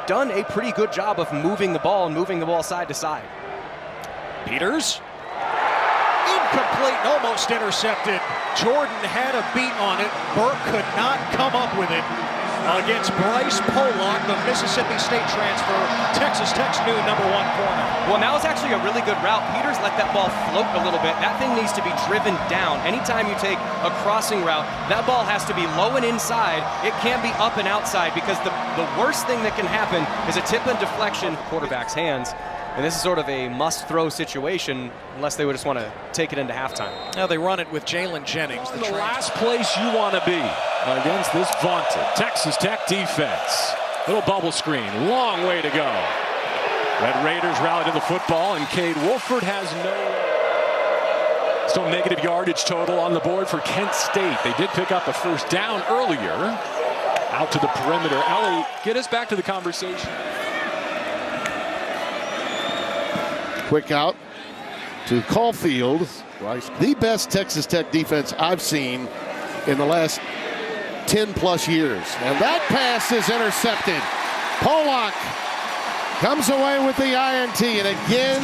done a pretty good job of moving the ball and moving the ball side to side. Peters. Incomplete and almost intercepted. Jordan had a beat on it. Burke could not come up with it against Brice Pollock, the Mississippi State transfer, Texas Tech's new #1 corner. Well, now it's actually a really good route. Peters let that ball float a little bit. That thing needs to be driven down. Anytime you take a crossing route, that ball has to be low and inside. It can't be up and outside, because the worst thing that can happen is a tip and deflection, quarterback's hands. And this is sort of a must-throw situation, unless they would just want to take it into halftime. Now they run it with Jalen Jennings. The last place you want to be against this vaunted Texas Tech defense. Little bubble screen, long way to go. Red Raiders rally to the football, and Cade Wolford has still negative yardage total on the board for Kent State. They did pick up a first down earlier. Out to the perimeter. Ellie, get us back to the conversation. Quick out to Caulfield. Brice, the best Texas Tech defense I've seen in the last 10+ years. And that pass is intercepted. Pollock comes away with the INT. And again,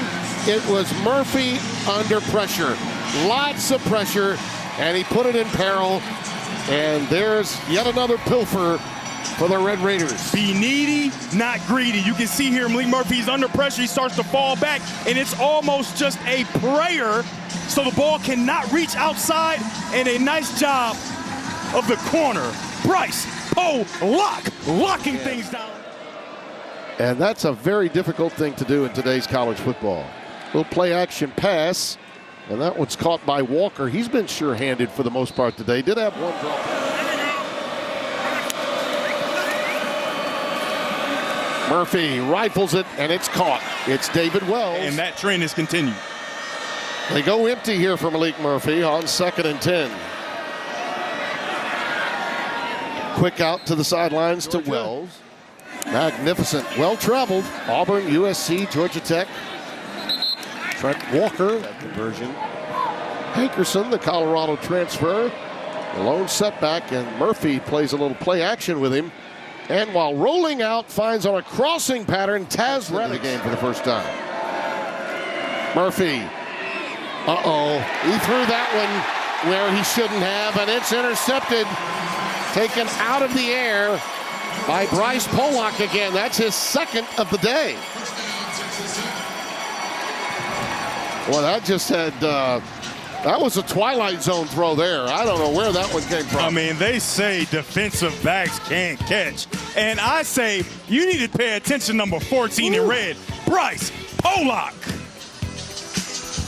it was Murphy under pressure. Lots of pressure. And he put it in peril. And there's yet another pilfer for the Red Raiders. Be needy, not greedy. You can see here Malik Murphy's under pressure. He starts to fall back, and it's almost just a prayer so the ball cannot reach outside. And a nice job of the corner, Brice Pollock, locking things down. And that's a very difficult thing to do in today's college football. Little play action pass, and that one's caught by Walker. He's been sure-handed for the most part today. Did have one drop. Murphy rifles it, and it's caught. It's David Wells. And that trend has continued. They go empty here for Malik Murphy on 2nd and 10. Quick out to the sidelines to Wells. Magnificent, well-traveled. Auburn, USC, Georgia Tech. Trent Walker, that conversion. Hankerson, the Colorado transfer. The lone setback, and Murphy plays a little play action with him. And while rolling out, finds on a crossing pattern, Taz Reddick the game for the first time. Murphy. He threw that one where he shouldn't have, and it's intercepted. Taken out of the air by Brice Pollock again. That's his second of the day. Well, that just had, that was a Twilight Zone throw there. I don't know where that one came from. I mean, they say defensive backs can't catch. And I say you need to pay attention, number 14 in red, Brice Pollock.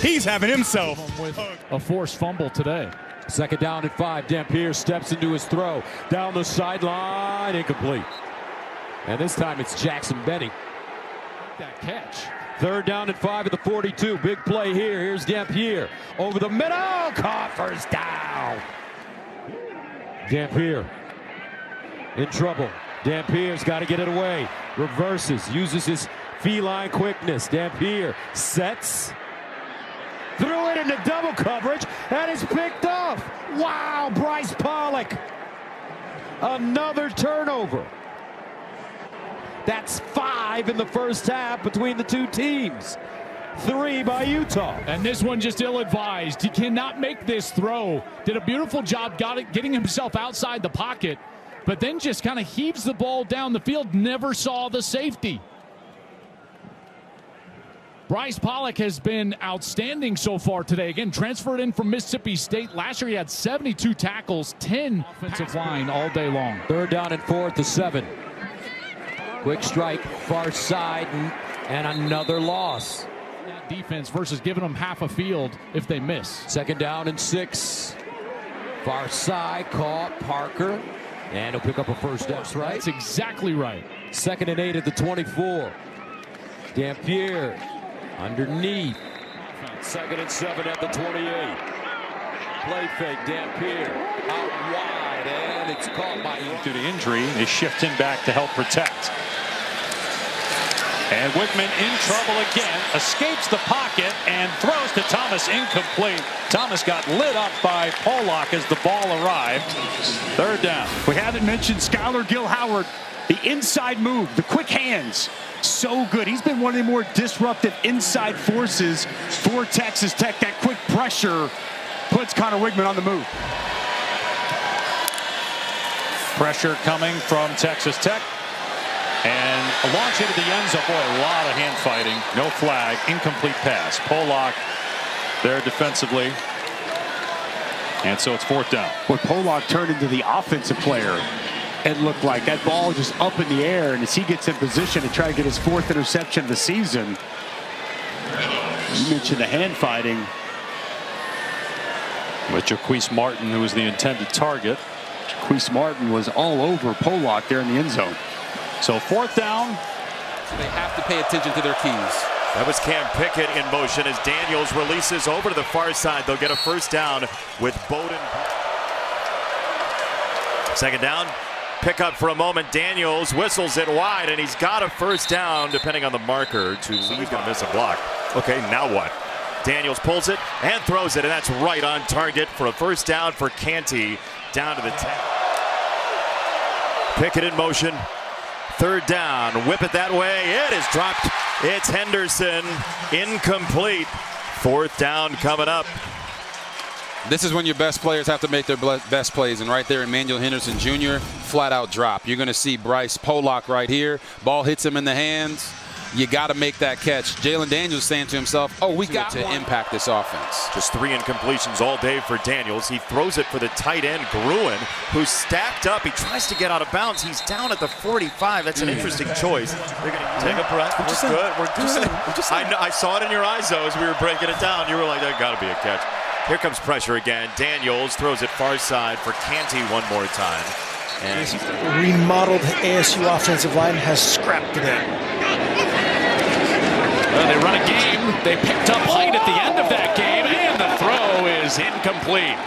He's having himself with a forced fumble today. 2nd down and 5. Dampier steps into his throw. Down the sideline, incomplete. And this time it's Jackson Benny. That catch. 3rd down and 5 at the 42. Big play here. Here's Dampier. Over the middle. Caught first down. Dampier in trouble. Dampier's got to get it away. Reverses. Uses his feline quickness. Dampier sets. Threw it into double coverage. And it's picked off. Wow, Brice Pollock. Another turnover. That's 5 in the first half between the two teams. 3 by Utah. And this one just ill-advised. He cannot make this throw. Did a beautiful job getting himself outside the pocket, but then just kind of heaves the ball down the field. Never saw the safety. Brice Pollock has been outstanding so far today. Again, transferred in from Mississippi State. Last year he had 72 tackles, 10 offensive line all day long. 3rd down and 4 at the 7. Quick strike, far side, and another loss. That defense versus giving them half a field if they miss. 2nd down and 6. Far side, caught Parker, and he'll pick up a first down. That's right. That's exactly right. 2nd and 8 at the 24. Dampier underneath. 2nd and 7 at the 28. Play fake, Dampier out wide, and it's caught by due to injury. They shift him back to help protect. And Wickman in trouble again, escapes the pocket and throws to Thomas, incomplete. Thomas got lit up by Pollock as the ball arrived. 3rd down. We haven't mentioned Skylar Gill-Howard. The inside move, the quick hands, so good. He's been one of the more disruptive inside forces for Texas Tech. That quick pressure puts Connor Wigman on the move. Pressure coming from Texas Tech. And a launch into the end zone. Boy, a lot of hand fighting. No flag. Incomplete pass. Pollock there defensively. And so it's 4th down. When Pollock turned into the offensive player, it looked like that ball just up in the air. And as he gets in position to try to get his 4th interception of the season, you mentioned the hand fighting. With Jaquise Martin, who was the intended target. Jaquise Martin was all over Pollock there in the end zone. So 4th down. They have to pay attention to their keys. That was Cam Pickett in motion as Daniels releases over to the far side. They'll get a 1st down with Bowden. 2nd down. Pick up for a moment. Daniels whistles it wide, and he's got a 1st down, depending on the marker. He's going to miss a block. Okay, now what? Daniels pulls it and throws it, and that's right on target for a 1st down for Canty down to the 10. Pickett in motion. 3rd down. Whip it that way. It is dropped. It's Henderson. Incomplete. 4th down coming up. This is when your best players have to make their best plays, and right there, Emmanuel Henderson Jr., flat out drop. You're going to see Brice Pollock right here. Ball hits him in the hands. You got to make that catch. Jalen Daniels saying to himself, oh, we got to impact this offense. Just 3 incompletions all day for Daniels. He throws it for the tight end, Gruen, who's stacked up. He tries to get out of bounds. He's down at the 45. That's an interesting choice. They're going to take a breath. We're good. We're good. I saw it in your eyes, though, as we were breaking it down. You were like, that got to be a catch. Here comes pressure again. Daniels throws it far side for Canty one more time. And remodeled ASU offensive line has scrapped it in. Well, they run a game. They picked up height at the end of that game, and the throw is incomplete.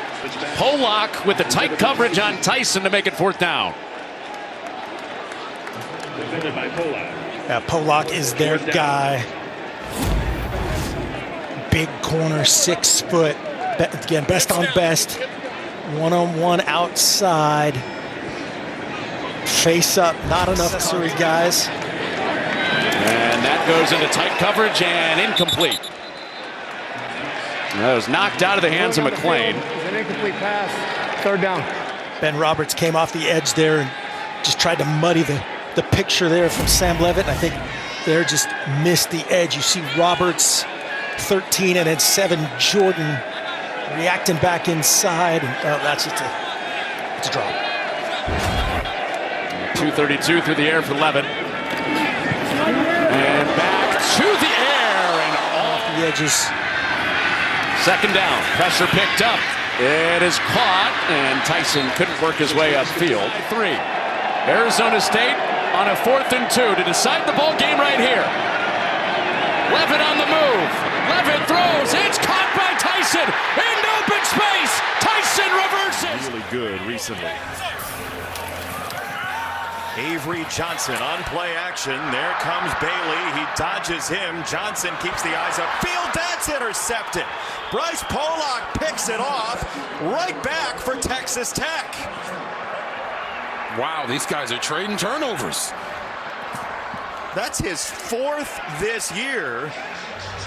Pollock with the tight coverage on Tyson to make it 4th down. Yeah, Pollock is their guy. Big corner, 6 foot. Again, best on best. 1-on-1 outside. Face up, not enough necessary guys. And that goes into tight coverage and incomplete. That was knocked out of the hands of McClain. It's an incomplete pass. 3rd down. Ben Roberts came off the edge there and just tried to muddy the picture there from Sam Levitt. I think there just missed the edge. You see Roberts, 13, and then 7, Jordan reacting back inside. And that's just it's a drop. 232 through the air for Levitt. And back to the air and off the edges. 2nd down. Pressure picked up. It is caught, and Tyson couldn't work his way upfield. 3. Arizona State on a 4th and 2 to decide the ball game right here. Levitt on the move. Levitt throws. It's caught by Tyson in open space. Tyson reverses. Really good recently. Avery Johnson on play action. There comes Bailey. He dodges him. Johnson keeps the eyes upfield. That's intercepted. Brice Pollock picks it off. Right back for Texas Tech. Wow, these guys are trading turnovers. That's his 4th this year.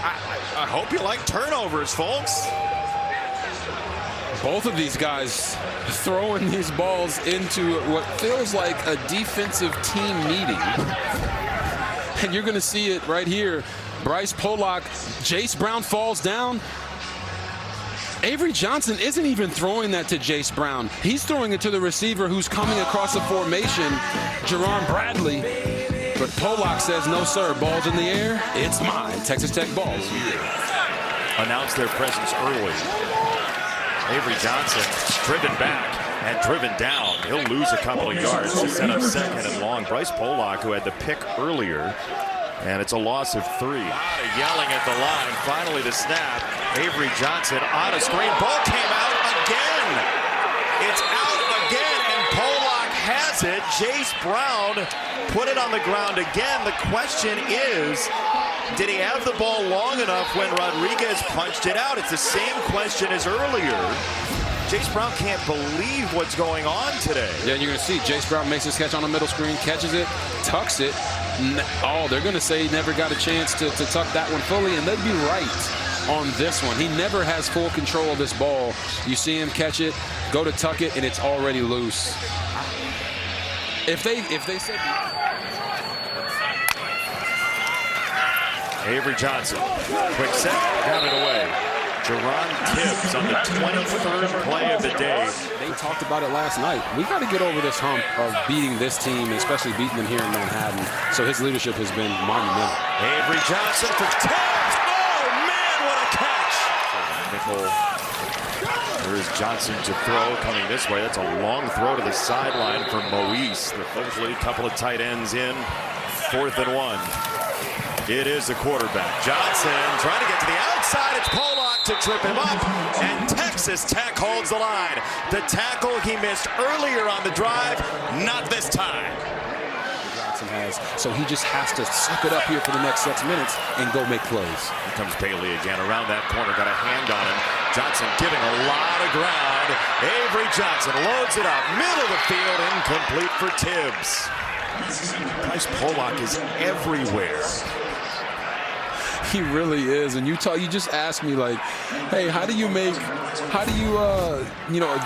I hope you like turnovers, folks. Both of these guys throwing these balls into what feels like a defensive team meeting. And you're going to see it right here. Brice Pollock, Jace Brown falls down. Avery Johnson isn't even throwing that to Jace Brown. He's throwing it to the receiver who's coming across the formation, Jerron Bradley. But Pollock says, no, sir, ball's in the air. It's mine. Texas Tech balls. Announce their presence early. Avery Johnson driven back and driven down. He'll lose a couple of yards to set up 2nd and long. Brice Pollock, who had the pick earlier, and it's a loss of 3. A lot of yelling at the line. Finally the snap. Avery Johnson on a screen. Ball came out again. It's out again, and Pollock has it. Jace Brown put it on the ground again. The question is, did he have the ball long enough when Rodriguez punched it out? It's the same question as earlier. Jace Brown can't believe what's going on today. Yeah, you're going to see Jace Brown makes his catch on the middle screen, catches it, tucks it. Oh, they're going to say he never got a chance to tuck that one fully, and they'd be right on this one. He never has full control of this ball. You see him catch it, go to tuck it, and it's already loose. If they said... Avery Johnson, quick set, got it away. Jerron Tibbs on the 23rd play of the day. They talked about it last night. We got to get over this hump of beating this team, especially beating them here in Manhattan. So his leadership has been monumental. Avery Johnson for Tibbs. Oh, man, what a catch. Nickel. There's Johnson to throw coming this way. That's a long throw to the sideline for Moise. The Fledgley, couple of tight ends in. 4th and 1. It is the quarterback. Johnson trying to get to the outside. It's Pollock to trip him up. And Texas Tech holds the line. The tackle he missed earlier on the drive, not this time. Johnson has, so he just has to suck it up here for the next 6 minutes and go make plays. Here comes Bailey again around that corner. Got a hand on him. Johnson giving a lot of ground. Avery Johnson loads it up. Middle of the field, incomplete for Tibbs. Brice Pollock is everywhere. He really is. And you just asked me, like, hey, how do you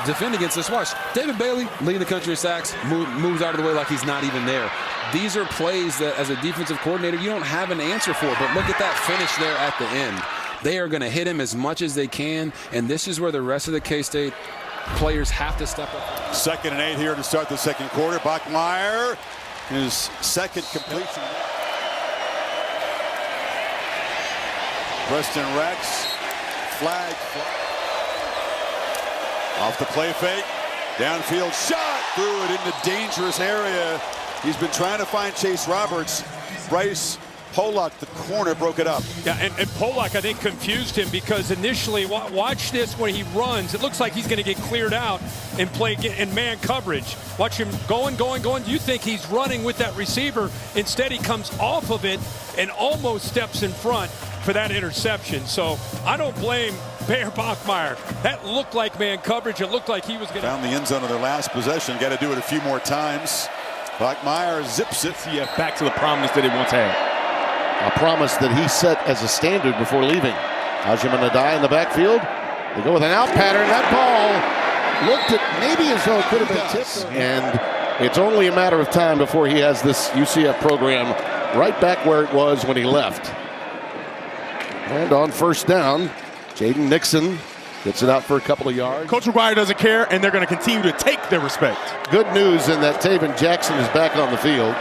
defend against this? Watch, David Bailey leading the country in sacks, moves out of the way like he's not even there. These are plays that, as a defensive coordinator, you don't have an answer for. But look at that finish there at the end. They are going to hit him as much as they can, and this is where the rest of the K-State players have to step up. 2nd and 8 here to start the second quarter. Bachmeier, his second completion. Preston Rex, flag. Off the play fake, downfield shot, threw it into dangerous area. He's been trying to find Chase Roberts. Brice Pollock, the corner, broke it up. Yeah, and Pollock, I think, confused him because initially, watch this when he runs. It looks like he's going to get cleared out and play in man coverage. Watch him going. You think he's running with that receiver. Instead, he comes off of it and almost steps in front for that interception. So I don't blame Bear Bachmeier. That looked like man coverage. It looked like he was going to... Found the end zone of their last possession. Got to do it a few more times. Bachmeier zips it. Yeah, back to the promise that he once had. A promise that he set as a standard before leaving. Hajim Nadai in the backfield. They go with an out pattern. That ball looked at maybe as though it could have been tipped. And it's only a matter of time before he has this UCF program right back where it was when he left. And on 1st down, Jaden Nixon gets it out for a couple of yards. Coach McGuire doesn't care, and they're going to continue to take their respect. Good news in that Taven Jackson is back on the field.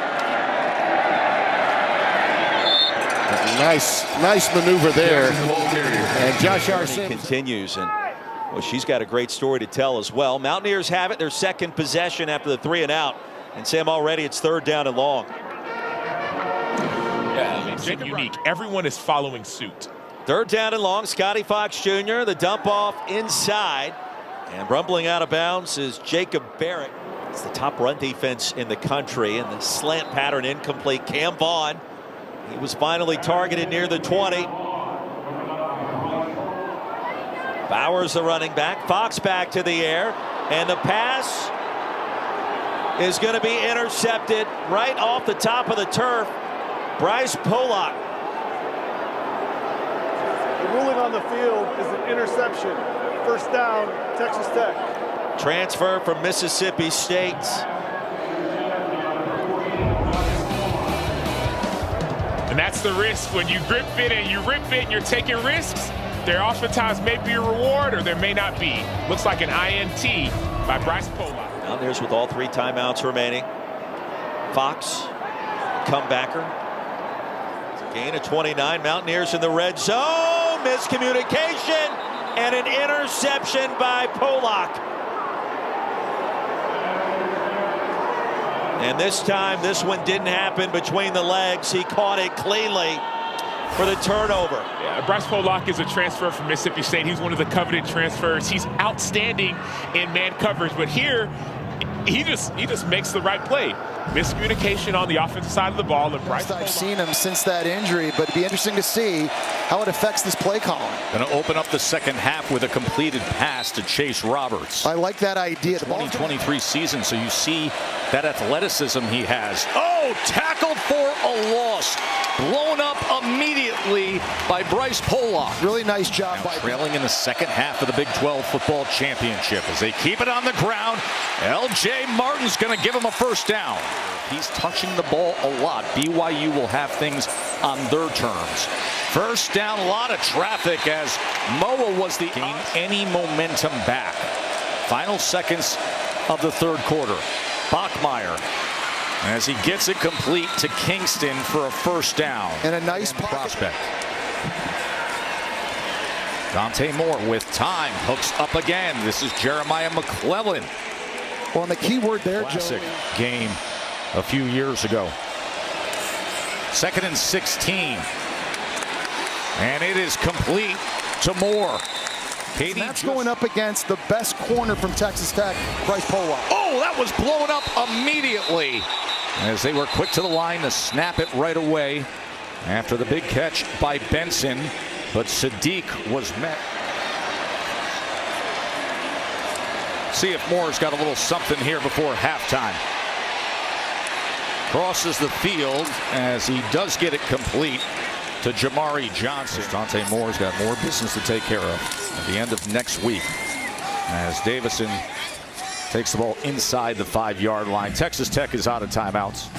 Nice maneuver there. And Josh Arson continues, and well, she's got a great story to tell as well. Mountaineers have it, their second possession after the 3 and out. And Sam, already it's 3rd down and long. Yeah, it's unique. Everyone is following suit. 3rd down and long. Scotty Fox Jr. The dump off inside. And rumbling out of bounds is Jacob Barrett. It's the top run defense in the country. And the slant pattern incomplete. Cam Vaughn. He was finally targeted near the 20. Bowers the running back. Fox back to the air. And the pass is going to be intercepted right off the top of the turf. Brice Pollock. The ruling on the field is an interception. 1st down, Texas Tech. Transfer from Mississippi State. And that's the risk when you grip it and you rip it and you're taking risks. There oftentimes may be a reward or there may not be. Looks like an INT by Brice Pollock. Mountaineers with all 3 timeouts remaining. Fox, comebacker. It's a gain of 29. Mountaineers in the red zone. Miscommunication and an interception by Pollock. And this time, this one didn't happen between the legs. He caught it cleanly for the turnover. Yeah, Brice Pollock is a transfer from Mississippi State. He's one of the coveted transfers. He's outstanding in man coverage, but here he just makes the right play. Miscommunication on the offensive side of the ball. And Brice I've seen him since that injury, but it'd be interesting to see how it affects this play calling. Going to open up the second half with a completed pass to Chase Roberts. I like that idea. 2023 season, so you see that athleticism he has. Oh, tackled for a loss. Blown up immediately by Brice Pollock. Really nice job now by trailing in the second half of the Big 12 football championship as they keep it on the ground. L.J. Martin's going to give him a first down. He's touching the ball a lot. BYU will have things on their terms. First down, a lot of traffic as Moa was the gain any momentum back. Final seconds of the third quarter. Bachmeier as he gets it complete to Kingston for a first down. And a nice prospect. Dante Moore with time, hooks up again. This is Jeremiah McClellan. Well, and the key word there, classic Joe. Game a few years ago. 2nd and 16. And it is complete to Moore. That's going up against the best corner from Texas Tech, Brice Pollock. Oh, that was blown up immediately as they were quick to the line to snap it right away after the big catch by Benson, but Sadiq was met. See if Moore's got a little something here before halftime. Crosses the field as he does get it complete to Jamari Johnson. Dante Moore's got more business to take care of at the end of next week as Davison takes the ball inside the 5-yard line. Texas Tech is out of timeouts.